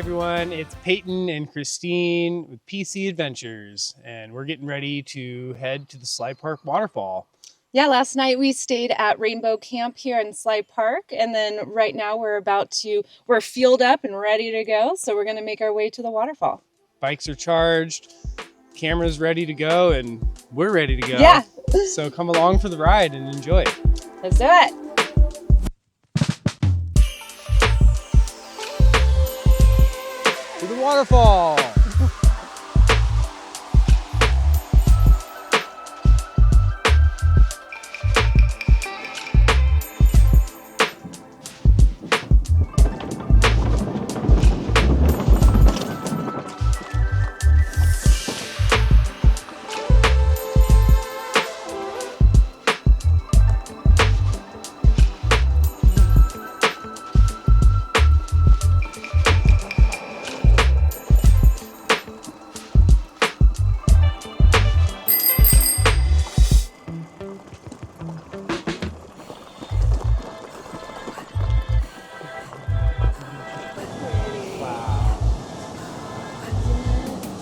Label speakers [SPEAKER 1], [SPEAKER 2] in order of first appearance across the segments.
[SPEAKER 1] everyone, it's Paton and Christine with PC Adventures, and we're getting ready to head to the Sly Park Waterfall.
[SPEAKER 2] Yeah, last night we stayed at Rainbow Camp here in Sly Park, and then right now we're fueled up and ready to go, so we're going to make our way to the waterfall.
[SPEAKER 1] Bikes are charged, cameras ready to go, and we're ready to go.
[SPEAKER 2] Yeah.
[SPEAKER 1] So come along for the ride and enjoy it.
[SPEAKER 2] Let's do it.
[SPEAKER 1] To the waterfall.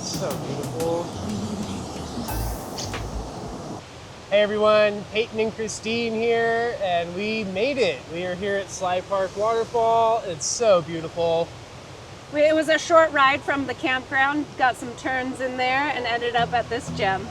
[SPEAKER 1] So beautiful. Hey everyone, Peyton and Christine here, and we made it. We are here at Sly Park Waterfall. It's so beautiful.
[SPEAKER 2] It was a short ride from the campground, got some turns in there, and ended up at this gem.